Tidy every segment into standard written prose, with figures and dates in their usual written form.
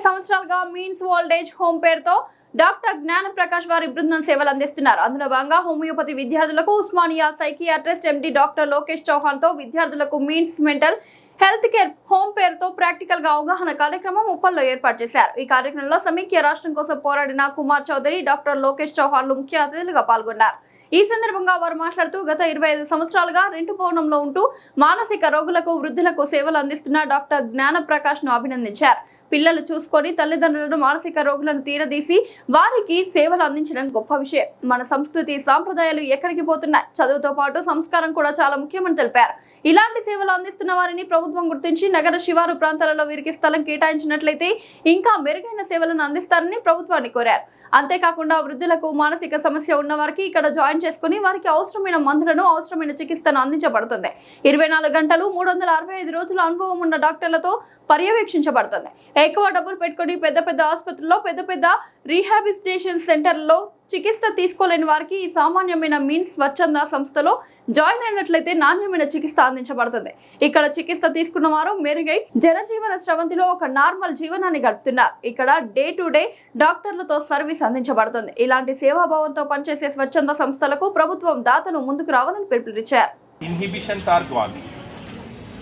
సంవత్సరాలుగా means old age home పేరుతో doctor Gnanaprakash వారి బృందం సేవలు అందిస్తున్నారు. అందులో భాగంగా హోమియోపతి విద్యార్థులకు Osmania psychiatrist MD doctor Lokesh Chauhan తో విద్యార్థులకు means mental health care home పేరుతో ప్రాక్టికల్ గా అవగాహన కార్యక్రమం ఉప్పల్లో ఏర్పాటు చేశారు. ఈ కార్యక్రమంలో సమైక్య రాష్ట్రం కోసం పోరాడిన కుమార్ చౌదరి, డాక్టర్ లోకేష్ చౌహాన్లు ముఖ్య అతిథులుగా పాల్గొన్నారు. ఈ సందర్భంగా వారు మాట్లాడుతూ గత 25 సంవత్సరాలుగా రెంటు భవనంలో ఉంటూ మానసిక రోగులకు, వృద్ధులకు సేవలు అందిస్తున్న డాక్టర్ జ్ఞానప్రకాష్ ను అభినందించారు. పిల్లలు చూసుకొని తల్లిదండ్రులను, మానసిక రోగులను తీరదీసి వారికి సేవలు అందించడం గొప్ప విషయం. మన సంస్కృతి, సాంప్రదాయాలు ఎక్కడికి పోతున్నాయి? చదువుతో పాటు సంస్కారం కూడా చాలా ముఖ్యమని తెలిపారు. ఇలాంటి సేవలు అందిస్తున్న వారిని ప్రభుత్వం గుర్తించి నగర శివారు ప్రాంతాలలో వీరికి స్థలం కేటాయించినట్లయితే ఇంకా మెరుగైన సేవలను అందిస్తారని ప్రభుత్వాన్ని కోరారు. అంతేకాకుండా వృద్ధులకు మానసిక సమస్య ఉన్న వారికి ఇక్కడ జాయిన్ చేసుకుని వారికి అవసరమైన మందులను, అవసరమైన చికిత్సను అందించబడుతుంది. 24 గంటలు 365 రోజుల అనుభవం ఉన్న డాక్టర్లతో పర్యవేక్షించబడుతుంది. ఎక్కువ డబ్బులు పెట్టుకుని పెద్ద ఆసుపత్రుల్లో, పెద్ద రీహాబిలిటేషన్ సెంటర్లలో చికిత్స తీసుకోలేని వారికి ఈ సామాన్యమైన మీన్స్ స్వచ్ఛంద సంస్థలో జాయిన్ అయినట్లయితే నాణ్యమైన చికిత్స అందించబడుతుంది. ఇక్కడ చికిత్స తీసుకున్న వారు మెరుగై జనజీవన స్రవంతిలో ఒక నార్మల్ జీవనాన్ని గడుపుతున్నారు. ఇక్కడ డే టు డే డాక్టర్లతో సర్వీస్ అందించబడుతుంది. ఇలాంటి సేవాభావంతో పనిచేసే స్వచ్ఛంద సంస్థలకు ప్రభుత్వం దాతలు ముందుకు రావాలని పిలుపునిచ్చారు. Inhibitions are gone.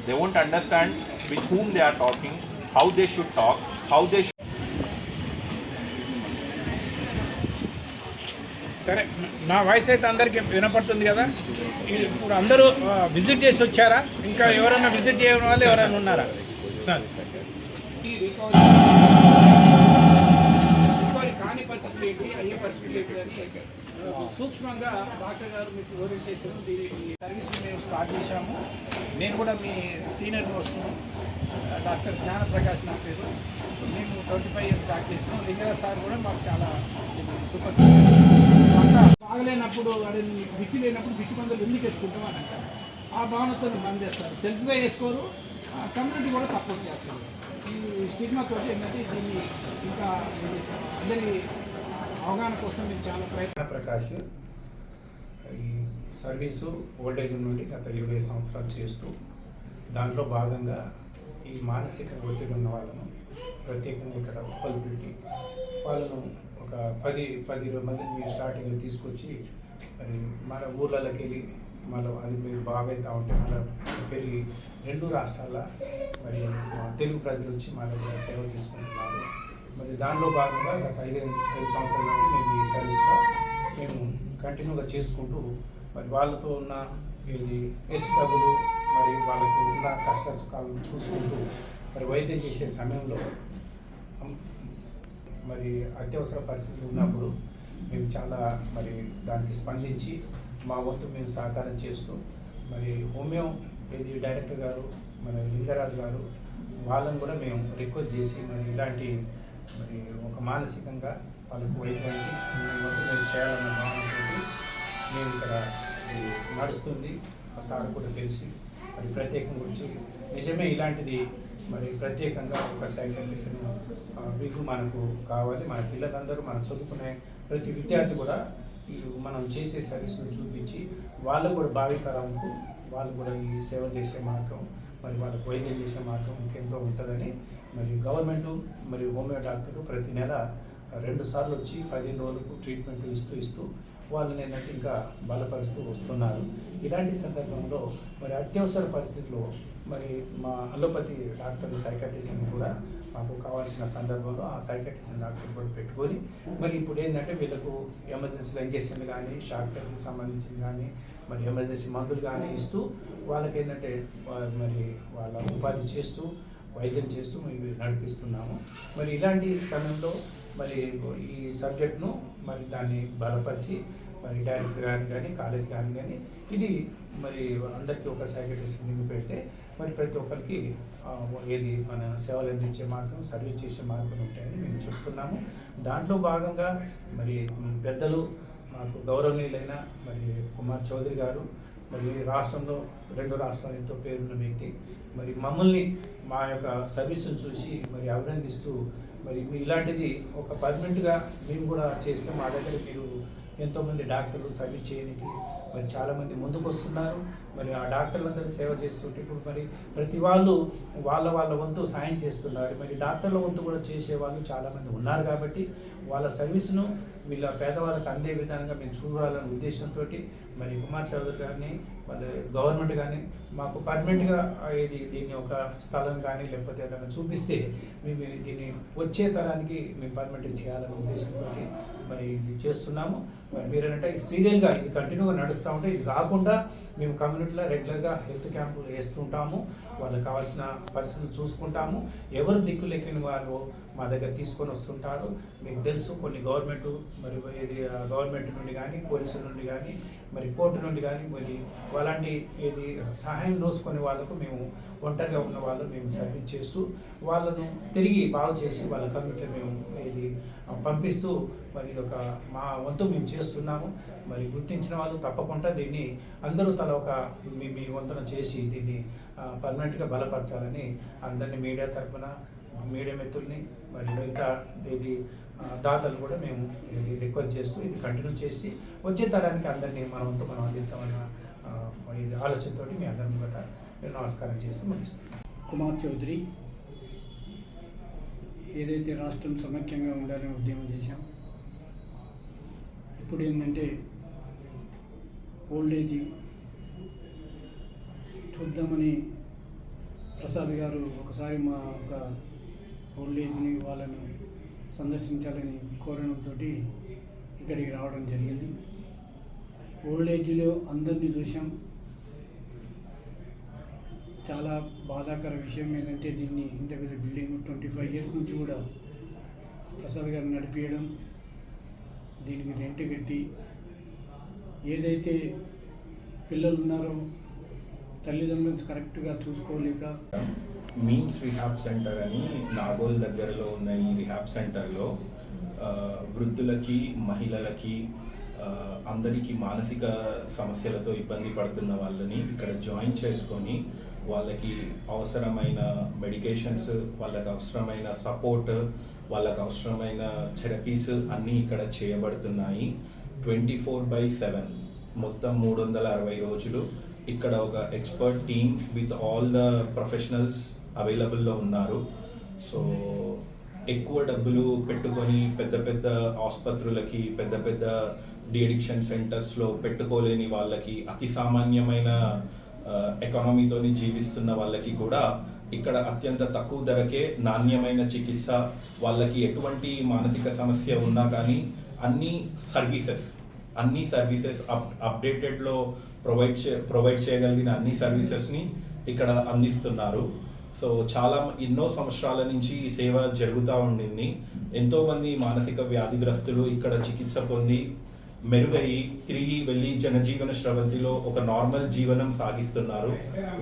They won't understand with whom they are talking, how they should talk, how they should. సరే, నా వాయిస్ అయితే అందరికీ వినపడుతుంది కదా. ఇప్పుడు అందరూ విజిట్ చేసి వచ్చారా? ఇంకా ఎవరైనా విజిట్ చేయని వాళ్ళు ఎవరైనా ఉన్నారా? ఈ రికవరీ కాని పరిస్థితులు ఏంటి, అయ్యే పరిస్థితులు ఏంటి అని సూక్ష్మంగా డాక్టర్ గారు మీకు ఓరియంటేషన్ సర్వీస్ మేము స్టార్ట్ చేశాము. నేను కూడా మీ సీనియర్ వస్తున్నాను. డాక్టర్ జ్ఞానప్రకాష్ నా పేరు. మేము 25 years బ్యాక్ చేసినాం. లింగరాజ్ సార్ కూడా మాకు చాలా సూపర్ అంతా బాగలేనప్పుడు బిచ్చి లేనప్పుడు బిచ్చి మందులు ఎందుకు వేసుకుంటాం అని అంటారు. ఆ భావనతో బంద్ చేస్తారు. సెల్ఫ్గా వేసుకోరు, కమ్యూనిటీ కూడా సపోర్ట్ చేస్తారు. ఈ స్టిగ్మా తోటి ఏంటంటే దీన్ని ఇంకా అందరి అవగాహన కోసం మేము చాలా ప్రకాష్ ఈ సర్వీసు ఓల్డేజ్ నుండి గత 20 సంవత్సరాలు చేస్తూ దాంట్లో భాగంగా ఈ మానసిక ఒత్తిడి ఉన్న వాళ్ళను ప్రత్యేకంగా ఇక్కడ ఉప్పల్ పెట్టి వాళ్ళను ఒక 10-20 మందిని స్టార్టింగ్ తీసుకొచ్చి మరి మన ఊర్లలోకి వెళ్ళి మళ్ళీ అది మీరు బాగా అవుతూ ఉంటే మళ్ళీ పెరిగి 2 రాష్ట్రాల మరి తెలుగు ప్రజలు వచ్చి మన దగ్గర సేవ తీసుకుంటున్నారు. మరి దానిలో భాగంగా గత 5 సంవత్సరాల నుండి మేము ఈ సర్వీస్గా మేము కంటిన్యూగా చేసుకుంటూ మరి వాళ్ళతో ఉన్న ఇది హెచ్చుతగ్గులు మరి వాళ్ళకు ఉన్న కష్ట సుఖాలను చూసుకుంటూ మరి వైద్యం చేసే సమయంలో మరి అత్యవసర పరిస్థితులు ఉన్నప్పుడు మేము చాలా మరి దానికి స్పందించి మా వంతు మేము సహకారం చేస్తూ మరి హోమియో ఇది డైరెక్టర్ గారు మన లింగరాజు గారు వాళ్ళని కూడా మేము రిక్వెస్ట్ చేసి మరి ఇలాంటి మరి ఒక మానసికంగా వాళ్ళకు వైద్యానికి మేము చేయాలన్న భావనతో మేము ఇక్కడ నడుస్తుంది. ఆ సార్ కూడా తెలిసి మరి ప్రత్యేకంగా వచ్చి నిజమే ఇలాంటిది మరి ప్రత్యేకంగా ఒక సైకాట్రిస్ట్ మీకు మనకు కావాలి. మన పిల్లలందరూ మనం చదువుకునే ప్రతి విద్యార్థి కూడా మనం చేసే సర్వీస్ను చూపించి వాళ్ళకు కూడా భావితరంకు వాళ్ళు కూడా ఈ సేవ చేసే మార్గం మరి వాళ్ళకు వైద్యం చేసే మార్గం ఇంకెంతో ఉంటుందని మరి గవర్నమెంటు మరి హోమియో డాక్టర్లు ప్రతి నెల 2 సార్లు వచ్చి 15 రోజులకు ట్రీట్మెంట్ ఇస్తూ వాళ్ళని ఏంటంటే ఇంకా బలపరుస్తూ వస్తున్నారు. ఇలాంటి సందర్భంలో మరి అత్యవసర పరిస్థితుల్లో మరి మా అలోపతి డాక్టర్లు సైకాట్రిస్ట్ని కూడా మాకు కావాల్సిన సందర్భంలో ఆ సైకాట్రిస్ట్ డాక్టర్ కూడా పెట్టుకొని మరి ఇప్పుడు ఏంటంటే వీళ్ళకు ఎమర్జెన్సీలో ఇంజక్షన్లు కానీ, షాక్ థెరపీకి సంబంధించింది కానీ, మరి ఎమర్జెన్సీ మందులు కానీ ఇస్తూ వాళ్ళకి ఏంటంటే మరి వాళ్ళ ఉపాధి చేస్తూ వైద్యం చేస్తూ మేము నడిపిస్తున్నాము. మరి ఇలాంటి సమయంలో మరి ఈ సబ్జెక్ట్ను మరి దాన్ని బలపరిచి మరి డైరెక్టర్ గారిని కానీ, కాలేజ్ కానీ ఇది మరి అందరికీ ఒక సైకాట్రిస్ట్ నిండి పెడితే మరి ప్రతి ఒక్కరికి ఏది మన సేవలు అందించే మార్గం, సర్వీస్ చేసే మార్గం ఉంటాయని మేము చెప్తున్నాము. దాంట్లో భాగంగా మరి పెద్దలు మాకు గౌరవనీయులైన మరి కుమార్ చౌదరి గారు మరి రాష్ట్రంలో 2 రాష్ట్రాలు ఎంతో పేరున్న వ్యక్తి మరి మమ్మల్ని మా యొక్క సర్వీసును చూసి మరి అభినందిస్తూ మరి ఇలాంటిది ఒక పర్మనెంట్గా మేము కూడా చేస్తే మా దగ్గర మీరు ఎంతోమంది డాక్టర్లు సర్వీస్ చేయడానికి మరి చాలామంది ముందుకు వస్తున్నారు. మరి ఆ డాక్టర్లందరూ సేవ చేస్తుంటే ఇప్పుడు మరి ప్రతి వాళ్ళు వాళ్ళ వంతు సాయం చేస్తున్నారు. మరి డాక్టర్ల వంతు కూడా చేసేవాళ్ళు చాలామంది ఉన్నారు కాబట్టి వాళ్ళ సర్వీస్ను వీళ్ళ పేదవాళ్ళకి అందే విధానంగా మేము చూడాలనే ఉద్దేశంతో మరి కుమార్ చౌదరి గారిని మరి గవర్నమెంట్ కానీ మాకు పర్మనెంట్గా దీన్ని ఒక స్థలం కానీ లేకపోతే ఏదైనా చూపిస్తే మేము దీన్ని వచ్చే తరానికి మేము పర్మనెంట్ చేయాలనే ఉద్దేశంతో మరి ఇది చేస్తున్నాము. మరి మీరేంటంటే సీరియల్గా ఇది కంటిన్యూగా నడుస్తూ ఉంటే ఇది కాకుండా మేము కమ్యూనిటీలో రెగ్యులర్గా హెల్త్ క్యాంపులు వేస్తుంటాము. వాళ్ళకి కావాల్సిన పరిస్థితులు చూసుకుంటాము. ఎవరు దిక్కులెక్కిన వాళ్ళు మా దగ్గర తీసుకొని వస్తుంటారు. మీకు తెలుసు కొన్ని గవర్నమెంట్ మరి ఇది గవర్నమెంట్ నుండి కానీ పోలీసుల నుండి కానీ మరి కోర్టు నుండి కానీ మరి అలాంటి ఇది సహాయం నోసుకునే వాళ్ళకు మేము ఒంటరిగా ఉన్న వాళ్ళు మేము సర్వీస్ చేస్తూ వాళ్ళను తిరిగి బాగు చేసి వాళ్ళ కమ్యూనిటీ మేము ఇది పంపిస్తూ మరి ఒక మా వంతు మేము చేస్తున్నాము. మరి గుర్తించిన వాళ్ళు తప్పకుండా దీన్ని అందరూ తల ఒక మీ వంతున చేసి దీన్ని పర్మనెంట్గా బలపరచాలని అందరినీ మీడియా తరఫున మీడియా మిత్రుల్ని మరి మిగతా ఇది దాతలు కూడా మేము ఇది రిక్వెస్ట్ చేస్తూ ఇది కంటిన్యూ చేసి వచ్చే తరానికి అందరినీ మన వంతు మనం అందిస్తామన్న ఇది ఆలోచనతో మీ అందరిని కూడా నేను నమస్కారం చేస్తూ ముగిస్తున్నాను. కుమార్ చౌదరి ఏదైతే రాష్ట్రం సమైక్యంగా ఉండాలని ఉద్యమం చేశాం, ఇప్పుడు ఏంటంటే ఓల్డేజ్ చూద్దామని ప్రసాద్ గారు ఒకసారి మా ఒక ఓల్డేజ్ని వాళ్ళను సందర్శించాలని కోరడంతో ఇక్కడికి రావడం జరిగింది. ఓల్డేజ్లో అందరినీ చూసాం. చాలా బాధాకర విషయం ఏంటంటే దీన్ని ఇంత పెద్ద బిల్డింగ్ 25 years నుంచి కూడా ప్రసాద్ గారు నడిపించడం, దీనికి రెంట్ కట్టి ఏదైతే పిల్లలు ఉన్నారో తల్లిదండ్రులను కరెక్ట్గా చూసుకోలేక మీన్స్ రిహాబ్ సెంటర్ అని నాగోల్ దగ్గరలో ఉన్న ఈ రిహాబ్ సెంటర్లో వృద్ధులకి మహిళలకి అందరికీ మానసిక సమస్యలతో ఇబ్బంది పడుతున్న వాళ్ళని ఇక్కడ జాయిన్ చేసుకొని వాళ్ళకి అవసరమైన మెడికేషన్స్, వాళ్ళకి అవసరమైన సపోర్ట్, వాళ్ళకి అవసరమైన థెరపీస్ అన్నీ ఇక్కడ చేయబడుతున్నాయి. 24/7 మొత్తం 360 రోజులు ఇక్కడ ఒక expert team with all the professionals అవైలబుల్లో ఉన్నారు. సో ఎక్కువ డబ్బులు పెట్టుకొని పెద్ద పెద్ద ఆసుపత్రులకి, పెద్ద పెద్ద డిఅడిక్షన్ సెంటర్స్లో పెట్టుకోలేని వాళ్ళకి, అతి సామాన్యమైన ఎకానమీతోని జీవిస్తున్న వాళ్ళకి కూడా ఇక్కడ అత్యంత తక్కువ ధరకే నాణ్యమైన చికిత్స, వాళ్ళకి ఎటువంటి మానసిక సమస్య ఉన్నా కానీ అన్ని సర్వీసెస్ అప్డేటెడ్లో ప్రొవైడ్ చేయగలిగిన అన్ని సర్వీసెస్ని ఇక్కడ అందిస్తున్నారు. సో ఎన్నో సంవత్సరాల నుంచి ఈ సేవ జరుగుతూ ఉండింది. ఎంతోమంది మానసిక వ్యాధిగ్రస్తులు ఇక్కడ చికిత్స పొంది మెరుగయ్యి తిరిగి వెళ్ళి జనజీవన స్రవంతిలో ఒక నార్మల్ జీవనం సాగిస్తున్నారు.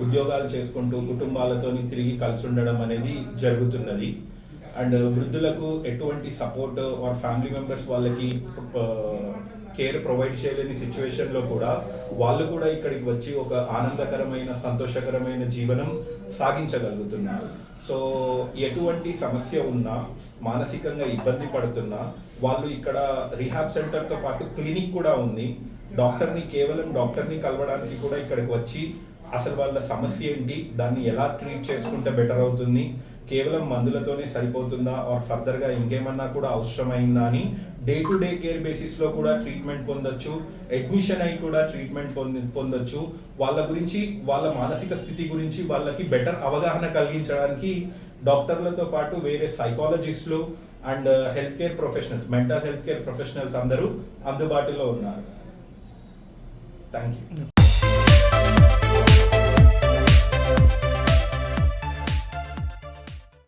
ఉద్యోగాలు చేసుకుంటూ కుటుంబాలతోని తిరిగి కలిసి ఉండడం అనేది జరుగుతున్నది. అండ్ వృద్ధులకు ఎటువంటి సపోర్ట్ ఆర్ ఫ్యామిలీ మెంబర్స్ వాళ్ళకి కేర్ ప్రొవైడ్ చేయలేని సిచ్యువేషన్లో కూడా వాళ్ళు కూడా ఇక్కడికి వచ్చి ఒక ఆనందకరమైన, సంతోషకరమైన జీవనం సాగించగలుగుతున్నారు. సో ఎటువంటి సమస్య ఉన్నా, మానసికంగా ఇబ్బంది పడుతున్నా వాళ్ళు ఇక్కడ రీహాబ్ సెంటర్తో పాటు క్లినిక్ కూడా ఉంది. కేవలం డాక్టర్ని కలవడానికి కూడా ఇక్కడికి వచ్చి అసలు వాళ్ళ సమస్య ఏంటి, దాన్ని ఎలా ట్రీట్ చేసుకుంటే బెటర్ అవుతుంది, కేవలం మందులతోనే సరిపోతుందా ఆర్ ఫర్దర్గా ఇంకేమన్నా కూడా అవసరమైందా అని డే టు డే కేర్ బేసిస్లో కూడా ట్రీట్మెంట్ పొందొచ్చు. అడ్మిషన్ అయి కూడా ట్రీట్మెంట్ పొందొచ్చు. వాళ్ళ గురించి, వాళ్ళ మానసిక స్థితి గురించి వాళ్ళకి బెటర్ అవగాహన కలిగించడానికి డాక్టర్లతో పాటు వేరే సైకాలజిస్టులు and health care professionals, mental health care professionals అందరూ అందుబాటులో ఉన్నారు. Thank you.